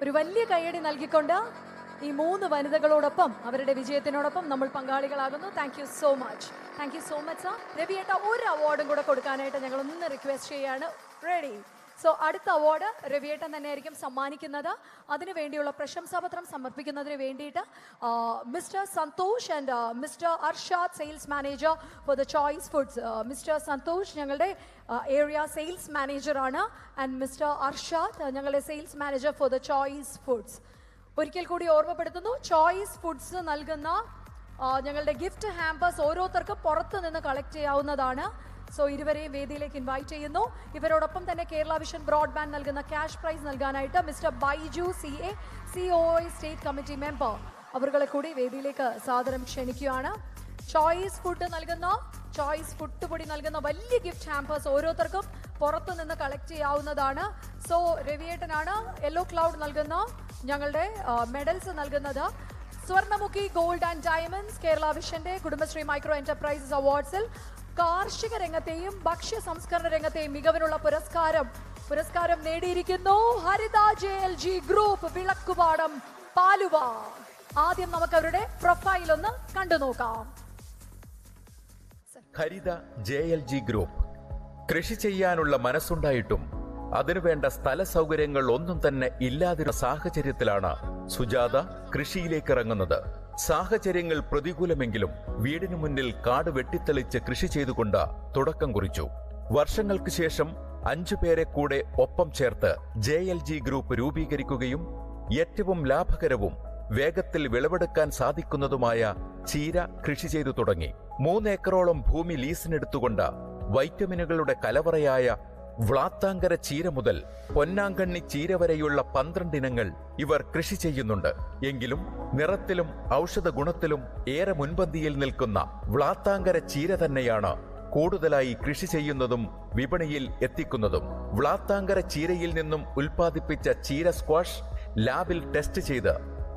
ഒരു വലിയ കയ്യടി നൽകിക്കൊണ്ട് ഈ മൂന്ന് വനിതകളോടൊപ്പം അവരുടെ വിജയത്തിനോടൊപ്പം നമ്മൾ പങ്കാളികളാകുന്നു. Thank you so much sir. രവിയേട്ട ഒരു അവാർഡും കൂടെ കൊടുക്കാനായിട്ട് ഞങ്ങൾ ഒന്ന് റിക്വസ്റ്റ് ചെയ്യാണ്. റെഡി? സോ അടുത്ത അവാർഡ് രവിയേട്ടൻ തന്നെയായിരിക്കും സമ്മാനിക്കുന്നത്. അതിനുവേണ്ടിയുള്ള പ്രശംസാപത്രം സമർപ്പിക്കുന്നതിന് വേണ്ടിയിട്ട് mister Santhosh and mister Arshad, sales manager for the Choice Foods. Mister Santhosh ഞങ്ങളുടെ ഏരിയ സെയിൽസ് മാനേജറാണ്. ആൻഡ് മിസ്റ്റർ അർഷാദ് ഞങ്ങളുടെ sales manager for the Choice Foods. ഒരിക്കൽ കൂടി ഓർമ്മപ്പെടുത്തുന്നു, ചോയ്സ് ഫുഡ്സ് നൽകുന്ന ഞങ്ങളുടെ ഗിഫ്റ്റ് ഹാമ്പേഴ്സ് ഓരോരുത്തർക്കും പുറത്ത് നിന്ന് കളക്ട് ചെയ്യാവുന്നതാണ്. സോ ഇരുവരെയും വേദിയിലേക്ക് ഇൻവൈറ്റ് ചെയ്യുന്നു. ഇവരോടൊപ്പം തന്നെ കേരള വിഷൻ ബ്രോഡ്ബാൻഡ് നൽകുന്ന ക്യാഷ് പ്രൈസ് നൽകാനായിട്ട് mister Baiju CA COI state committee member അവരുടെ കൂടി വേദിയിലേക്ക് സാദരം ക്ഷണിക്കുകയാണ്. ചോയ്സ് ഫുഡ് പൊടി നൽകുന്ന വലിയ ഗിഫ്റ്റ് ഹാമ്പേഴ്സ് ഓരോരുത്തർക്കും പുറത്തു നിന്ന് കളക്ട് ചെയ്യാവുന്നതാണ്. സോ രവിയേട്ടനാണ് യെല്ലോ ക്ലൗഡ് നൽകുന്ന ഞങ്ങളുടെ മെഡൽസ് നൽകുന്നത്. Swarnamukhi Gold and Diamonds Kerala വിഷന്റെ കുടുംബശ്രീ മൈക്രോ എന്റർപ്രൈസസ് അവാർഡ്സിൽ കാർഷിക രംഗത്തെയും ഭക്ഷ്യ സംസ്കരണ രംഗത്തെയും മികവിനുള്ള പുരസ്കാരം നേടിയിരിക്കുന്നു ഹരിത JLG ഗ്രൂപ്പ്, വിളക്കുപാടം, പാലുവ. ആദ്യം നമുക്ക് അവരുടെ പ്രൊഫൈൽ ഒന്ന് കണ്ടു നോക്കാം. ഹരിത JLG ഗ്രൂപ്പ് കൃഷി ചെയ്യാനുള്ള മനസ്സുണ്ടായിട്ടും അതിനുവേണ്ട സ്ഥല സൗകര്യങ്ങൾ ഒന്നും തന്നെ ഇല്ലാതിരുന്ന സാഹചര്യത്തിലാണ് സുജാത കൃഷിയിലേക്ക് ഇറങ്ങുന്നത്. സാഹചര്യങ്ങൾ പ്രതികൂലമെങ്കിലും വീടിനു മുന്നിൽ കാട് വെട്ടിത്തെളിച്ച് കൃഷി ചെയ്തുകൊണ്ട് തുടക്കം കുറിച്ചു. വർഷങ്ങൾക്ക് ശേഷം 5 പേരെ കൂടെ ഒപ്പം ചേർത്ത് JLG ഗ്രൂപ്പ് രൂപീകരിക്കുകയും ഏറ്റവും ലാഭകരവും വേഗത്തിൽ വിളവെടുക്കാൻ സാധിക്കുന്നതുമായ ചീര കൃഷി ചെയ്തു തുടങ്ങി. 3 ഏക്കറോളം ഭൂമി ലീസിനെടുത്തുകൊണ്ട് വൈറ്റമിനുകളുടെ കലവറയായ വ്ളാത്താങ്കര ചീര മുതൽ പൊന്നാങ്കണ്ണി ചീര വരെയുള്ള 12 ഇനങ്ങൾ ഇവർ കൃഷി ചെയ്യുന്നുണ്ട്. എങ്കിലും നിറത്തിലും ഔഷധ ഗുണത്തിലും ഏറെ മുൻപന്തിയിൽ നിൽക്കുന്ന വ്ളാത്താങ്കര ചീര തന്നെയാണ് കൂടുതലായി കൃഷി ചെയ്യുന്നതും വിപണിയിൽ എത്തിക്കുന്നതും. വ്ളാത്താങ്കര ചീരയിൽ നിന്നും ഉൽപ്പാദിപ്പിച്ച ചീര സ്ക്വാഷ് ലാബിൽ ടെസ്റ്റ് ചെയ്ത്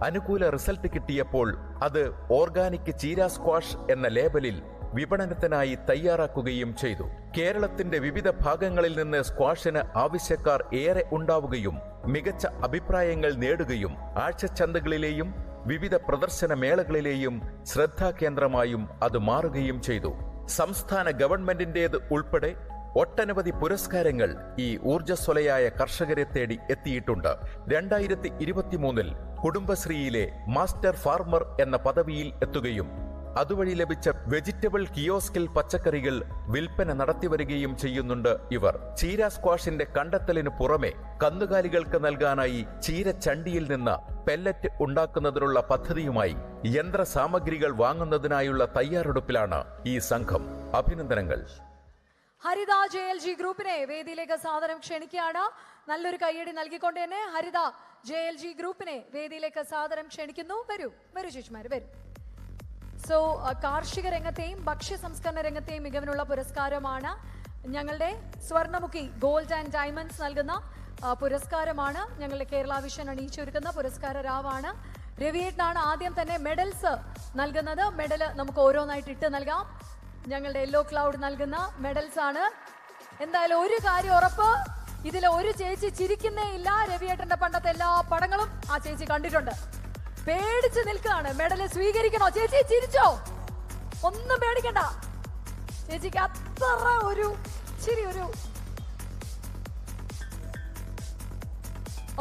അനുകൂല റിസൾട്ട് കിട്ടിയപ്പോൾ അത് ഓർഗാനിക് ചീര സ്ക്വാഷ് എന്ന ലേബലിൽ വിപണനത്തിനായി തയ്യാറാക്കുകയും ചെയ്തു. കേരളത്തിന്റെ വിവിധ ഭാഗങ്ങളിൽ നിന്ന് സ്ക്വാഷിന് ആവശ്യക്കാർ ഏറെ ഉണ്ടാവുകയും മികച്ച അഭിപ്രായങ്ങൾ നേടുകയും ആഴ്ചച്ചന്തകളിലെയും വിവിധ പ്രദർശന മേളകളിലെയും ശ്രദ്ധാകേന്ദ്രമായും അത് മാറുകയും ചെയ്തു. സംസ്ഥാന ഗവൺമെന്റിന്റേത് ഉൾപ്പെടെ ഒട്ടനവധി പുരസ്കാരങ്ങൾ ഈ ഊർജ്ജസ്വലയായ കർഷകരെ തേടി എത്തിയിട്ടുണ്ട്. 2023 കുടുംബശ്രീയിലെ മാസ്റ്റർ ഫാർമർ എന്ന പദവിയിൽ എത്തുകയും അതുവഴി ലഭിച്ച വെജിറ്റബിൾ കിയോസ്കിൽ പച്ചക്കറികൾ വിൽപ്പന നടത്തിവരികയും ചെയ്യുന്നുണ്ട് ഇവർ. ചീര സ്ക്വാഷിന്റെ കണ്ടെത്തലിനു പുറമെ കന്നുകാലികൾക്ക് നൽകാനായി ചീരച്ചണ്ടിയിൽ നിന്ന് പെല്ലറ്റ് ഉണ്ടാക്കുന്നതിനുള്ള പദ്ധതിയുമായി യന്ത്ര സാമഗ്രികൾ വാങ്ങുന്നതിനായുള്ള തയ്യാറെടുപ്പിലാണ് ഈ സംഘം. അഭിനന്ദനങ്ങൾ. ഹരിത JLG ഗ്രൂപ്പിനെ വേദിയിലേക്ക് സാദരം ക്ഷണിക്കുകയാണ്. നല്ലൊരു കയ്യടി നൽകിക്കൊണ്ട് തന്നെ ഹരിത JLG ഗ്രൂപ്പിനെ വേദിയിലേക്ക് സാദരം ക്ഷണിക്കുന്നു. വരൂ ചേച്ചിമാര് വരൂ. സോ കാർഷിക രംഗത്തെയും ഭക്ഷ്യ സംസ്കരണ രംഗത്തെയും മികവിനുള്ള പുരസ്കാരമാണ് ഞങ്ങളുടെ സ്വർണ്ണമുഖി ഗോൾഡ് ആൻഡ് ഡയമണ്ട്സ് നൽകുന്ന പുരസ്കാരമാണ്. ഞങ്ങളുടെ കേരള വിഷൻ അണിയിച്ചൊരുക്കുന്ന പുരസ്കാര രാവാണ്. രവിയേട്ടനാണ് ആദ്യം തന്നെ മെഡൽസ് നൽകുന്നത്. മെഡൽ നമുക്ക് ഓരോന്നായിട്ട് ഇട്ട് നൽകാം. ഞങ്ങളുടെ യെല്ലോ ക്ലൗഡ് നൽകുന്ന മെഡൽസ് ആണ്. എന്തായാലും ഒരു കാര്യം ഉറപ്പ്, ഇതിൽ ഒരു ചേച്ചി ചിരിക്കുന്നേ ഇല്ല. രവിയേട്ടന്റെ പണ്ടത്തെ എല്ലാ പടങ്ങളും ആ ചേച്ചി കണ്ടിട്ടുണ്ട്. പേടിച്ച് നിൽക്കുകയാണ്. മെഡല് സ്വീകരിക്കണോ? ചേച്ചി ചിരിച്ചോ? ഒന്നും പേടിക്കണ്ട. ചേച്ചിക്ക് അത്ര ഒരു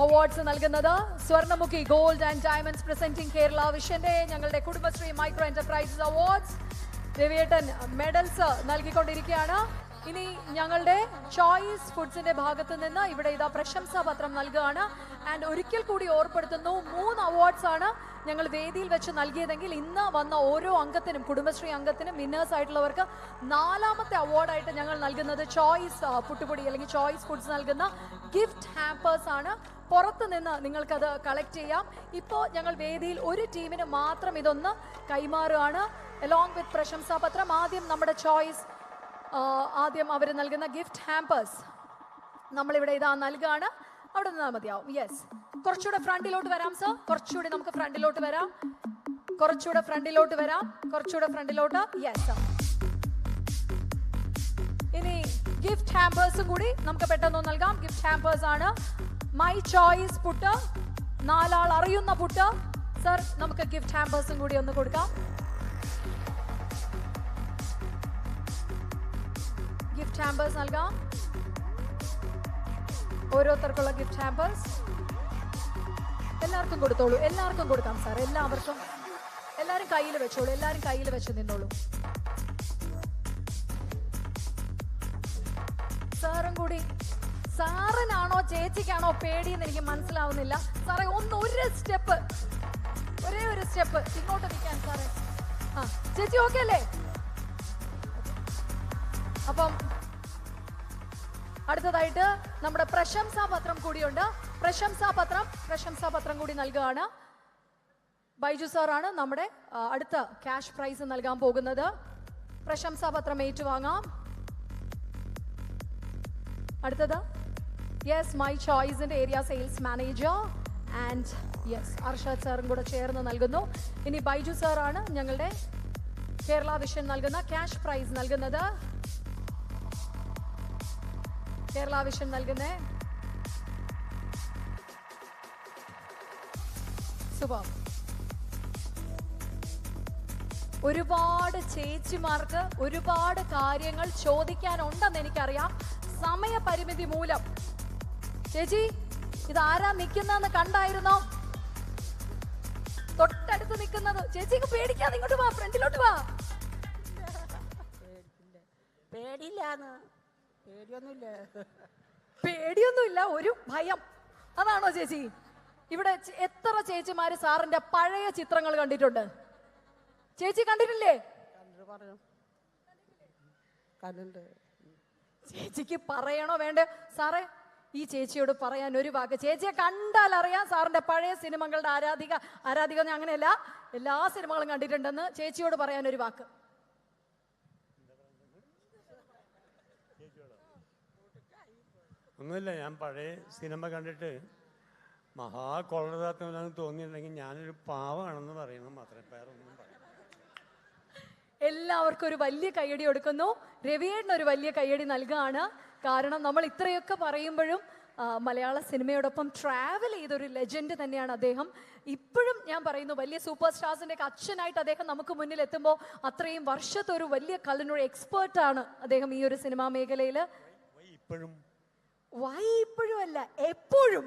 അവാർഡ്സ് നൽകുന്നത് Swarnamukhi Gold and Diamonds presenting Kerala വിഷന്റെ ഞങ്ങളുടെ കുടുംബശ്രീ മൈക്രോ എന്റർപ്രൈസസ് അവാർഡ്സ്. രവിയേട്ടൻ മെഡൽസ് നൽകിക്കൊണ്ടിരിക്കുകയാണ്. ഇനി ഞങ്ങളുടെ ചോയ്സ് ഫുഡ്സിന്റെ ഭാഗത്ത് നിന്ന് ഇവിടെ ഇതാ പ്രശംസാ പത്രം നൽകുകയാണ്. ആൻഡ് ഒരിക്കൽ കൂടി ഓർപ്പെടുത്തുന്നു, 3 അവാർഡ്സ് ആണ് ഞങ്ങൾ വേദിയിൽ വെച്ച് നൽകിയതെങ്കിൽ ഇന്ന് വന്ന ഓരോ അംഗത്തിനും, കുടുംബശ്രീ അംഗത്തിനും വിന്നേഴ്സ് ആയിട്ടുള്ളവർക്ക് 4ാമത്തെ അവാർഡായിട്ട് ഞങ്ങൾ നൽകുന്നത് ചോയ്സ് പുട്ടുപൊടി അല്ലെങ്കിൽ ചോയ്സ് ഫുഡ്സ് നൽകുന്ന ഗിഫ്റ്റ് ഹാമ്പേഴ്സ് ആണ്. പുറത്ത് നിന്ന് നിങ്ങൾക്കത് കളക്ട് ചെയ്യാം. ഇപ്പോൾ ഞങ്ങൾ വേദിയിൽ ഒരു ടീമിന് മാത്രം ഇതൊന്ന് കൈമാറുകയാണ് അലോങ് വിത്ത് പ്രശംസാപത്രം. ആദ്യം നമ്മുടെ ചോയ്സ് ആദ്യം അവർ നൽകുന്ന ഗിഫ്റ്റ് ഹാമ്പേഴ്സ് നമ്മളിവിടെ ഇതാ നൽകുകയാണ്. അവിടെ നിന്നാൽ മതിയാവും. യെസ്, കുറച്ചുകൂടെ ഫ്രണ്ടിലോട്ട് വരാം സർ. കുറച്ചുകൂടി നമുക്ക് ഫ്രണ്ടിലോട്ട് വരാം. കുറച്ചുകൂടെ ഫ്രണ്ടിലോട്ട്. Yes sir. ഇനി ഗിഫ്റ്റ് ഹാമ്പേഴ്സും കൂടി നമുക്ക് പെട്ടെന്ന് നൽകാം. ഗിഫ്റ്റ് ഹാമ്പേഴ്സ് ആണ് മൈ ചോയ്സ് പുട്ട് നാലാൾ അറിയുന്ന പുട്ട്. സർ, നമുക്ക് ഗിഫ്റ്റ് ഹാമ്പേഴ്സും കൂടി ഒന്ന് കൊടുക്കാം. ഗിഫ്റ്റ് ഹാമ്പേഴ്സ് നൽകാം. ഓരോരുത്തർക്കുള്ള ഗിഫ്റ്റ് ഹാമ്പേഴ്സ് എല്ലാവർക്കും കൊടുത്തോളൂ. എല്ലാവർക്കും കൊടുക്കാം സാർ. എല്ലാവർക്കും. എല്ലാരും കയ്യിൽ വെച്ചോളൂ. എല്ലാരും കയ്യിൽ വെച്ച് നിന്നോളൂ. സാറും കൂടി. സാറിനാണോ ചേച്ചിക്കാണോ പേടിയെന്ന് എനിക്ക് മനസ്സിലാവുന്നില്ല. സാറേ ഒരു സ്റ്റെപ്പ്, ഒരേ ഒരു സ്റ്റെപ്പ് ഇങ്ങോട്ട് നിൽക്കാൻ സാറേ. ആ ചേച്ചി ഓക്കെ അല്ലേ? അപ്പം അടുത്തതായിട്ട് നമ്മുടെ പ്രശംസാപത്രം കൂടിയുണ്ട്. പ്രശംസാപത്രം കൂടി നൽകുകയാണ്. ബൈജു സാറാണ് നമ്മുടെ അടുത്ത ക്യാഷ് പ്രൈസ് നൽകാൻ പോകുന്നത്. പ്രശംസാപത്രം ഏറ്റുവാങ്ങാം. അടുത്തത് യെസ് മൈ ചോയ്സിന്റെ area sales manager and yes Arshad സാറും കൂടെ ചേർന്ന് നൽകുന്നു. ഇനി ബൈജു സാറാണ് ഞങ്ങളുടെ കേരള വിഷൻ നൽകുന്ന ക്യാഷ് പ്രൈസ് നൽകുന്നത്. കേരള വിഷൻ നൽകുന്നേ സൂപ്പർ. ഒരുപാട് ചേച്ചിമാർക്ക് ഒരുപാട് കാര്യങ്ങൾ ചോദിക്കാനുണ്ടെന്ന് എനിക്കറിയാം. സമയപരിമിതി മൂലം. ചേച്ചി ഇതാരാ നിൽക്കുന്നതെന്ന് കണ്ടായിരുന്നോ? തൊട്ടടുത്ത് നിൽക്കുന്നത്. ചേച്ചിക്ക് പേടിക്കാതെ ഇങ്ങോട്ട് വാ, ഫ്രണ്ടിലോട്ട് വാ. പേടിയൊന്നുമില്ല, ഒരു ഭയം. അതാണോ ചേച്ചി? ഇവിടെ എത്ര ചേച്ചിമാര് സാറിന്റെ പഴയ ചിത്രങ്ങൾ കണ്ടിട്ടുണ്ട്? ചേച്ചി കണ്ടിട്ടില്ലേ? ചേച്ചിക്ക് പറയണോ വേണ്ടേ? സാറേ ഈ ചേച്ചിയോട് പറയാൻ ഒരു വാക്ക്. ചേച്ചിയെ കണ്ടാൽ അറിയാം സാറിന്റെ പഴയ സിനിമകളുടെ ആരാധിക അങ്ങനെയല്ല, എല്ലാ സിനിമകളും കണ്ടിട്ടുണ്ടെന്ന്. ചേച്ചിയോട് പറയാൻ ഒരു വാക്ക്. ഒന്നുമില്ല, ഞാൻ പഴയ സിനിമ കണ്ടിട്ട് മഹാകൊള്ളതാത്തവനാണെന്ന് തോന്നിയിട്ടുണ്ടെങ്കിൽ ഞാനൊരു പാവമാണെന്ന് പറയണം മാത്രമേ, വേറെ ഒന്നും പറയാം. എല്ലാവർക്കും ഒരു വലിയ കയ്യടി കൊടുക്കുന്നു. രവിയേട്ടന് ഒരു വലിയ കയ്യടി നൽകുകയാണ്. കാരണം നമ്മൾ ഇത്രയൊക്കെ പറയുമ്പോഴും മലയാള സിനിമയോടൊപ്പം ട്രാവൽ ചെയ്തൊരു ലെജൻഡ് തന്നെയാണ് അദ്ദേഹം. ഇപ്പോഴും ഞാൻ പറയുന്നു, വലിയ സൂപ്പർ സ്റ്റാർസിന്റെ ഒക്കെ അച്ഛനായിട്ട് അദ്ദേഹം നമുക്ക് മുന്നിൽ എത്തുമ്പോൾ അത്രയും വർഷത്തെ ഒരു വലിയ കലനൊരു എക്സ്പേർട്ടാണ് അദ്ദേഹം ഈ ഒരു സിനിമാ മേഖലയിൽ. ഇപ്പോഴും അല്ല, എപ്പോഴും.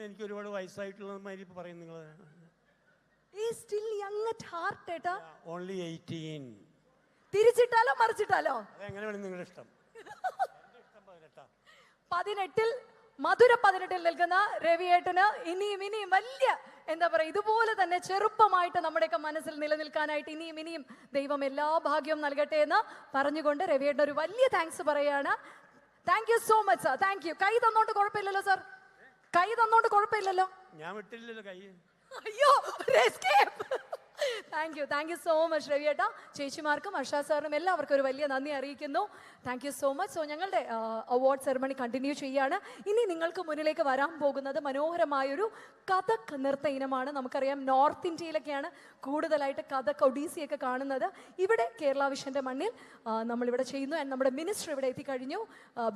എനിക്ക് ഒരുപാട് വയസ്സായിട്ടുള്ള പറയും നിങ്ങൾ. തിരിച്ചിട്ടാലോ മറിച്ചിട്ടാലോ? നിങ്ങളുടെ ഇഷ്ടം. 18 മധുര 18 നിൽക്കുന്ന രവിയേട്ടന് ഇനിയും വലിയ എന്താ പറയുക, ഇതുപോലെ തന്നെ ചെറുപ്പമായിട്ട് നമ്മുടെയൊക്കെ മനസ്സിൽ നിലനിൽക്കാനായിട്ട് ഇനിയും ദൈവം എല്ലാ ഭാഗ്യവും നൽകട്ടെ എന്ന് പറഞ്ഞുകൊണ്ട് രവിയേട്ടൻ ഒരു വലിയ താങ്ക്സ് പറയാണ്. Thank you so much sir. Thank you. കൈ തന്നോണ്ട് കുഴപ്പമില്ലല്ലോ സാർ? കൈ തന്നോണ്ട് കുഴപ്പമില്ലല്ലോ? ഞാൻ വിട്ടില്ലല്ലോ കൈ. അയ്യോ, താങ്ക് യു സോ മച്ച് രവിയേട്ട. ചേച്ചിമാർക്കും അർഷാദ് സാറിനും എല്ലാവർക്കും ഒരു വലിയ നന്ദി അറിയിക്കുന്നു. Thank you so much. So ഞങ്ങളുടെ അവാർഡ് സെറമണി കണ്ടിന്യൂ ചെയ്യാണ്. ഇനി നിങ്ങൾക്ക് മുന്നിലേക്ക് വരാൻ പോകുന്നത് മനോഹരമായൊരു കഥക് നൃത്ത ഇനമാണ്. നമുക്കറിയാം നോർത്ത് ഇന്ത്യയിലൊക്കെയാണ് കൂടുതലായിട്ട് കഥക് ഒഡീസിയൊക്കെ കാണുന്നത്. ഇവിടെ കേരള വിഷന്റെ മണ്ണിൽ നമ്മളിവിടെ ചെയ്യുന്നു. ആൻഡ് നമ്മുടെ മിനിസ്റ്റർ ഇവിടെ എത്തിക്കഴിഞ്ഞു.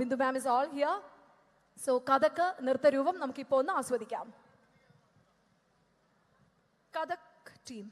Bindu ma'am is all here. So Kathak നൃത്തരൂപം നമുക്കിപ്പോൾ ഒന്ന് ആസ്വദിക്കാം. കഥക് ടീം.